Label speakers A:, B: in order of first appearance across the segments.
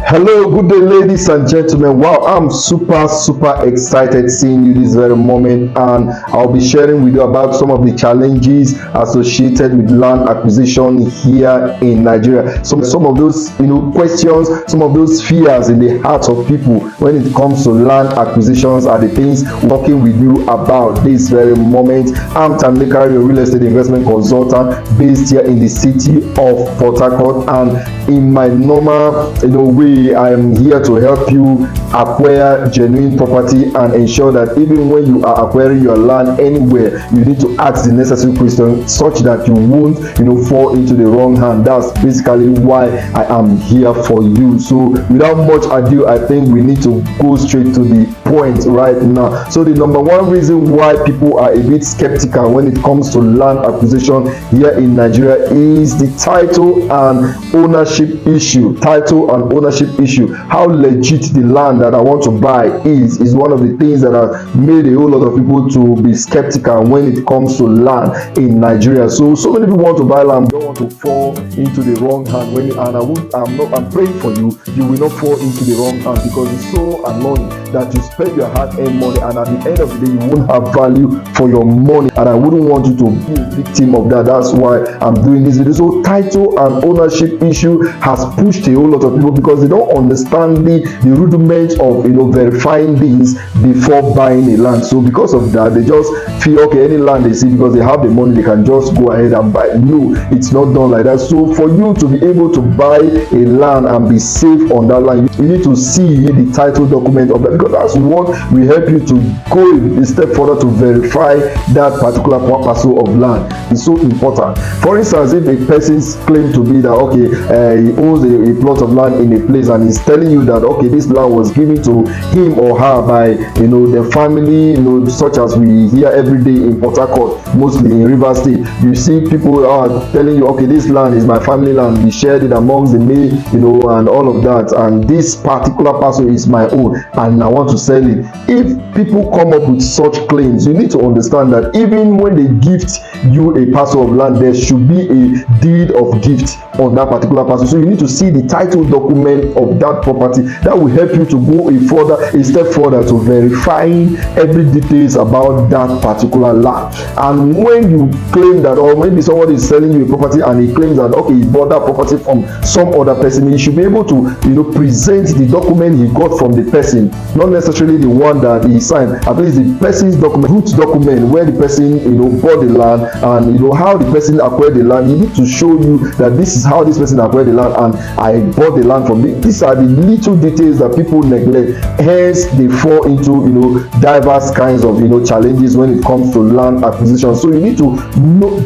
A: Hello, good day, ladies and gentlemen. Wow, I'm super excited seeing you this very moment, and I'll be sharing with you about some of the challenges associated with land acquisition here in Nigeria. Some of those questions, some of those fears in the hearts of people when it comes to land acquisitions are the things we're talking with you about this very moment. I'm Tamika, your real estate investment consultant based here in the city of Port Harcourt, and in my normal way, I am here to help you acquire genuine property and ensure that even when you are acquiring your land anywhere, you need to ask the necessary questions such that you won't fall into the wrong hand. That's basically why I am here for you. So without much ado, I think we need to go straight to the point right now. So the number one reason why people are a bit skeptical when it comes to land acquisition here in Nigeria is the title and ownership issue. How legit the land that I want to buy is one of the things that have made a whole lot of people to be skeptical when it comes to land in Nigeria. So many people want to buy land, don't want to fall into the wrong hand. I'm praying for you. You will not fall into the wrong hand, because it's so annoying that you spend your hard-earned money and at the end of the day you won't have value for your money, and I wouldn't want you to be a victim of that. That's why I'm doing this video. So title and ownership issue has pushed a whole lot of people because they don't understand the rudiments of verifying these before buying a land. So because of that, they just feel okay, any land they see, because they have the money, they can just go ahead and buy. No, it's not done like that. So for you to be able to buy a land and be safe on that land, you need to see the title document of that, because that's what will help you to go a step further to verify that particular parcel of land. It's so important. For instance, if a person's claim to be that he owns a plot of land in a place and he's telling you that this land was given to him or her by the family, such as we hear every day in Port Harcourt, mostly in Rivers State. You see people are telling you, this land is my family land, we shared it amongst the me, and all of that, and this particular parcel is my own and I want to sell it. If people come up with such claims, you need to understand that even when they gift you a parcel of land, there should be a deed of gift on that particular parcel. So you need to see the title document of that property. That will help you to go a step further to verifying every details about that particular land. And when you claim that, or maybe somebody is selling you a property and he claims that he bought that property from some other person, he should be able to present the document he got from the person, not necessarily the one that he signed, at least the person's document, root document, where the person bought the land and how the person acquired the land. He need to show you that this is how this person acquired the land and I bought the land from me. These are the little details that people neglect, hence they fall into diverse kinds of challenges when it comes to land acquisition. So you need to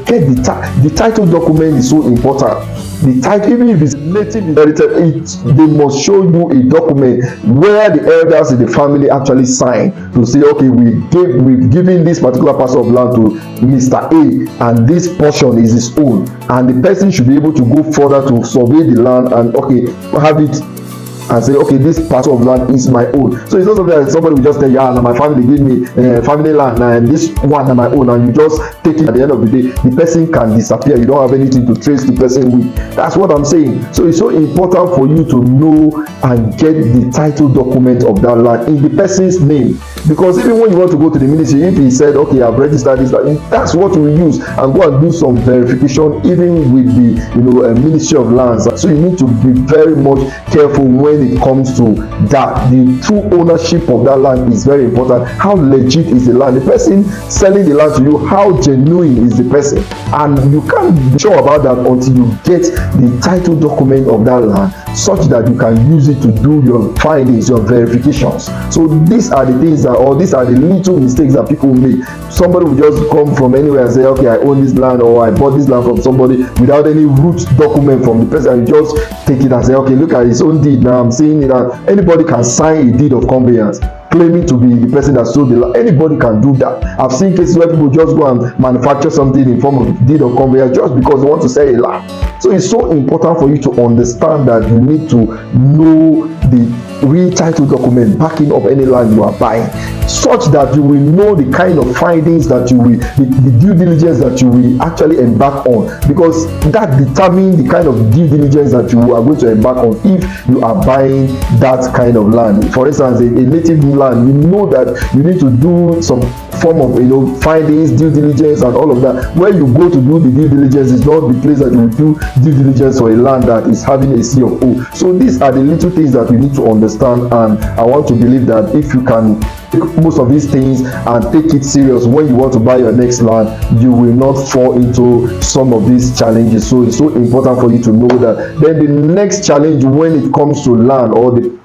A: get the title document is so important. The title, even if it's native inherited, they must show you a document where the elders in the family actually sign to say, we've given this particular parcel of land to Mr. A and this portion is his own, and the person should be able to go further to survey the land and have it and say, this parcel of land is my own. So it's not something that somebody will just tell you, my family gave me family land and this one is my own, and you just take it. At the end of the day, the person can disappear. You don't have anything to trace the person with. That's what I'm saying. So it's so important for you to know and get the title document of that land in the person's name, because even when you want to go to the ministry, if he said, I've registered this, that's what we use, and go and do some verification even with the Ministry of Lands. So you need to be very much careful when it comes to that. The true ownership of that land is very important. How legit is the land? The person selling the land to you, how genuine is the person? And you can't be sure about that until you get the title document of that land, such that you can use it to do your findings, your verifications. So these are the things these are the little mistakes that people make. Somebody will just come from anywhere and say, I own this land, or I bought this land from somebody without any root document from the person, and you just take it and say, look at his own deed. Now I'm seeing it that anybody can sign a deed of conveyance claiming to be the person that sold the land. Anybody can do that. I've seen cases where people just go and manufacture something in form of deed of conveyance just because they want to sell a land. So it's so important for you to understand that you need to know the real title document backing up any land you are buying, such that you will know the kind of findings that you will, the due diligence that you will actually embark on, because that determines the kind of due diligence that you are going to embark on if you are buying that kind of land. For instance, a native land, you know that you need to do some form of findings, due diligence and all of that. Where you go to do the due diligence is not the place that you do due diligence for a land that is having a C of O. So these are the little things that you need to understand, and I want to believe that if you can take most of these things and take it serious when you want to buy your next land, you will not fall into some of these challenges. So it's so important for you to know that. Then the next challenge when it comes to land, or the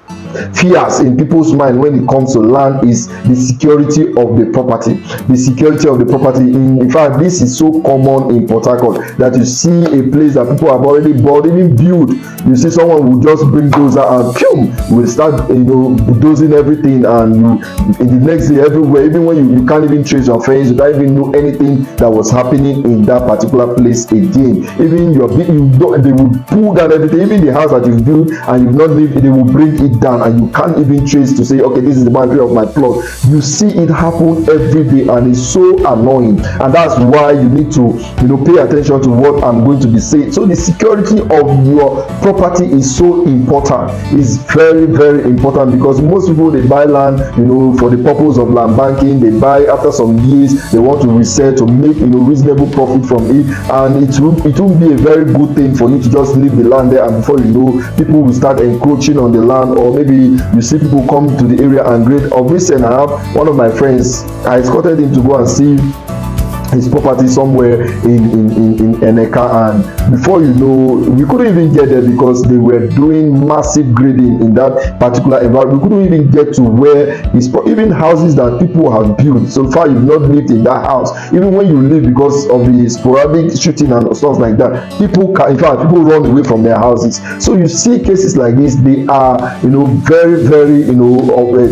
A: fears in people's mind when it comes to land, is the security of the property. The security of the property. In fact, this is so common in Port Harcourt that you see a place that people have already bought, even built. You see someone will just bring those out and will start bulldozing everything, and you in the next day everywhere, even when you can't even trace your fence, you don't even know anything that was happening in that particular place again. Even they will pull down everything, even the house that you built and you've not lived, they will bring it down, and you can't even trace to say, okay, this is the boundary of my plot. You see it happen every day, and it's so annoying. And that's why you need to pay attention to what I'm going to be saying. So the security of your property is so important. It's very, very important, because most people, they buy land for the purpose of land banking. They buy after some years, they want to resell to make reasonable profit from it, and it won't be a very good thing for you to just leave the land there, and before you know, people will start encroaching on the land. Or maybe you see people come to the area and grade. Of recent, I have one of my friends, I escorted him to go and see his property somewhere in Eneka, and before you know, we couldn't even get there because they were doing massive grading in that particular environment. We couldn't even get to where even houses that people have built. So far, you've not lived in that house. Even when you live, because of the sporadic shooting and stuff like that, people run away from their houses. So you see cases like this. They are very, very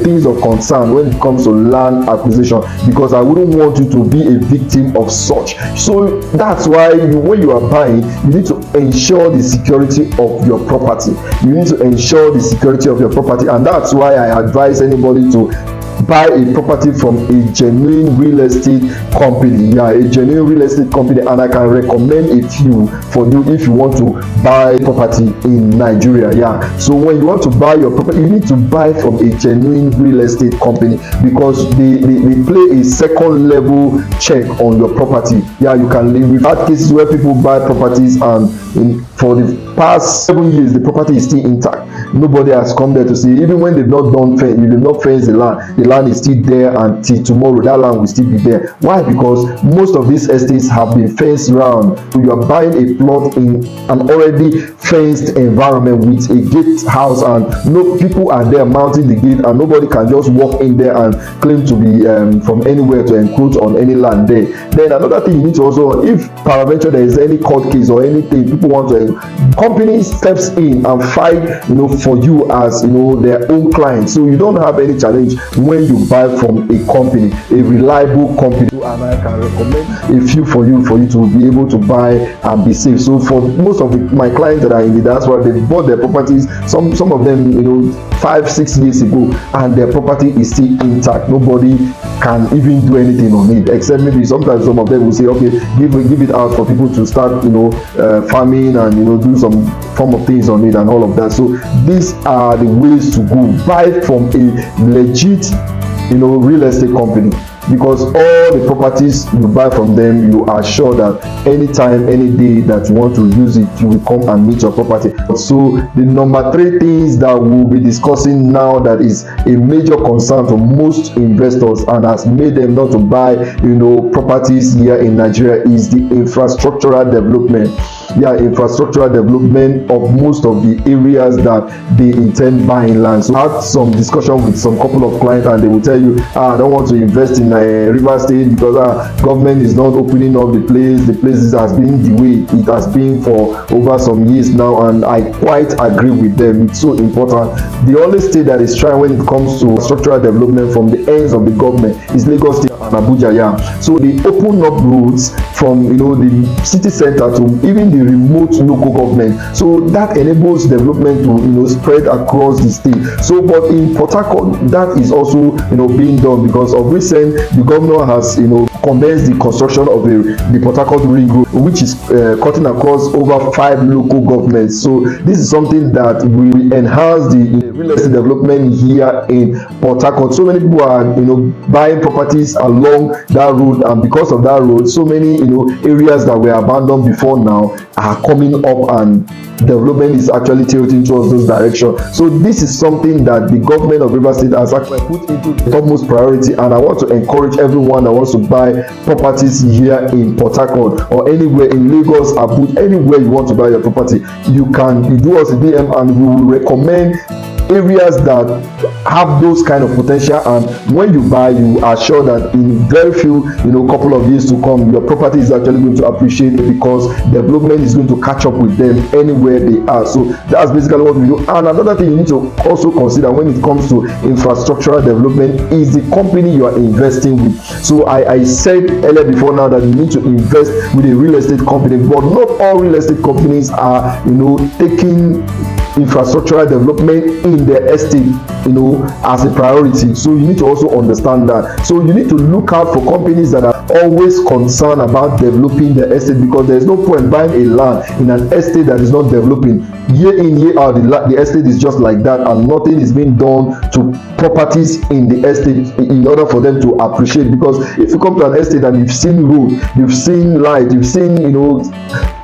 A: things of concern when it comes to land acquisition, because I wouldn't want you to be a victim of such. So that's why when you are buying, you need to ensure the security of your property. You need to ensure the security of your property, and that's why I advise anybody to buy a property from a genuine real estate company. A genuine real estate company, and I can recommend a few for you if you want to buy property in Nigeria. So when you want to buy your property, you need to buy from a genuine real estate company, because they play a second level check on your property. You can live. We've had cases where people buy properties, and for the past 7 years the property is still intact. Nobody has come there to see, even when they've not done fence, you did not fence the land is still there until tomorrow. That land will still be there. Why? Because most of these estates have been fenced around. So you are buying a plot in an already fenced environment with a gate house, and no people are there mounting the gate, and nobody can just walk in there and claim to be from anywhere to encroach on any land there. Then another thing you need to also, if peradventure there is any court case or anything, people want to, company steps in and fight for you as their own client. So you don't have any challenge when you buy from a company, a reliable company. And I can recommend a few for you to be able to buy and be safe. So for most of my clients that are in the diaspora, they bought their properties, some of them 5-6 years ago, and their property is still intact. Nobody can even do anything on it, except maybe sometimes some of them will say, okay, give it out for people to start farming and do some form of things on it and all of that. So these are the ways to go. Buy from a legit real estate company, because all the properties you buy from them, you are sure that anytime, any day that you want to use it, you will come and meet your property. So the number 3 things that we'll be discussing now, that is a major concern for most investors and has made them not to buy properties here in Nigeria, is the infrastructural development. Infrastructural development of most of the areas that they intend buying land. So I had some discussion with some couple of clients, and they will tell you, I don't want to invest in Rivers State because government is not opening up the place has been the way it has been for over some years now, and I quite agree with them. It's so important. The only state that is trying when it comes to structural development from the ends of the government is Lagos State and Abuja. So they open up roads from the city center to even the remote local government, so that enables development to spread across the state. So but in Port Harcourt, that is also being done because of recent the governor has commenced the construction of the Port Harcourt Ring Road, which is cutting across over 5 local governments. So this is something that will enhance the real estate development here in Port Harcourt. So many people are buying properties along that road, and because of that road, so many areas that were abandoned before now are coming up, and development is actually tilting towards those directions. So this is something that the government of Rivers State has actually put into the topmost priority, and I want to encourage everyone that wants to buy properties here in Port Harcourt or anywhere in Lagos, Abuja, anywhere you want to buy your property, you do us a DM and we will recommend areas that have those kind of potential, and when you buy, you are sure that in very few couple of years to come, your property is actually going to appreciate it because development is going to catch up with them anywhere they are. So that's basically what we do. And another thing you need to also consider when it comes to infrastructural development is the company you are investing with. So I said earlier before now that you need to invest with a real estate company, but not all real estate companies are taking infrastructural development in their estate as a priority. So you need to also understand that. So you need to look out for companies that are always concerned about developing their estate, because there is no point buying a land in an estate that is not developing. Year in, year out, the estate is just like that, and nothing is being done to properties in the estate in order for them to appreciate. Because if you come to an estate and you've seen road, you've seen light, you've seen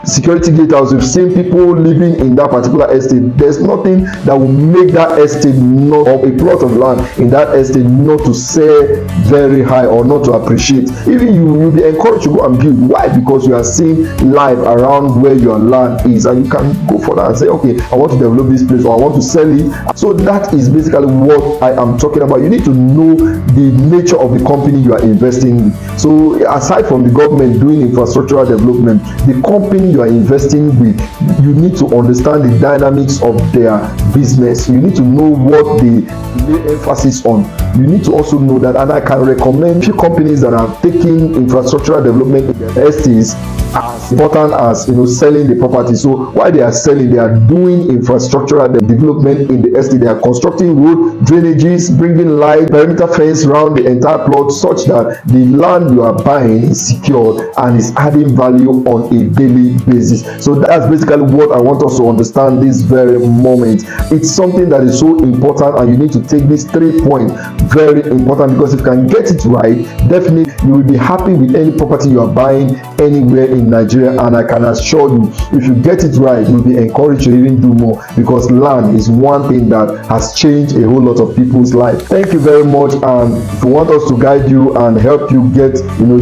A: security gatehouse, you've seen people living in that particular estate, there's nothing that will make that estate not, or a plot of land in that estate, not to sell very high or not to appreciate. Even you'll be encouraged to go and build. Why? Because you are seeing life around where your land is, and you can go for that and say, okay, I want to develop this place, or I want to sell it. So that is basically what I am talking about. You need to know the nature of the company you are investing in. So aside from the government doing infrastructural development, the company you are investing with, you need to understand the dynamics of their business. You need to know what they lay emphasis on. You need to also know that, and I can recommend few companies that are taking infrastructural development in their estates as important as selling the property. So while they are selling, they are doing infrastructural development in the estate. They are constructing road, drainages, bringing light, perimeter fence around the entire plot, such that the land you are buying is secured and is adding value on a daily basis. So that's basically what I want us to understand this very moment. It's something that is so important, and you need to take these 3 points very important, because if you can get it right, definitely you will be happy with any property you are buying anywhere in Nigeria. And I can assure you, if you get it right, you'll be encouraged to even do more, because land is one thing that has changed a whole lot of people's life. Thank you very much, and if you want us to guide you and help you get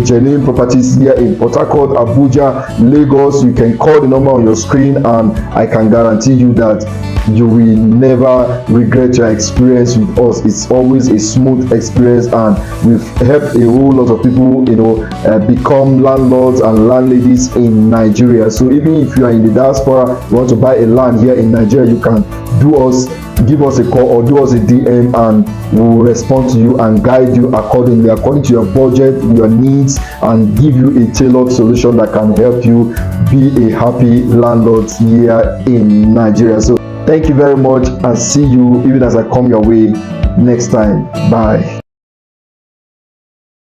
A: genuine properties here in Port Harcourt, Abuja, Lagos, you can call the number on your screen, and I can guarantee you that you will never regret your experience with us. It's always a smooth experience, and we've helped a whole lot of people become landlords and landladies in Nigeria. So even if you are in the diaspora, you want to buy a land here in Nigeria, you can give us a call or do us a DM, and we'll respond to you and guide you according to your budget, your needs, and give you a tailored solution that can help you be a happy landlord here in Nigeria. So thank you very much, and see you even as I come your way next time. Bye.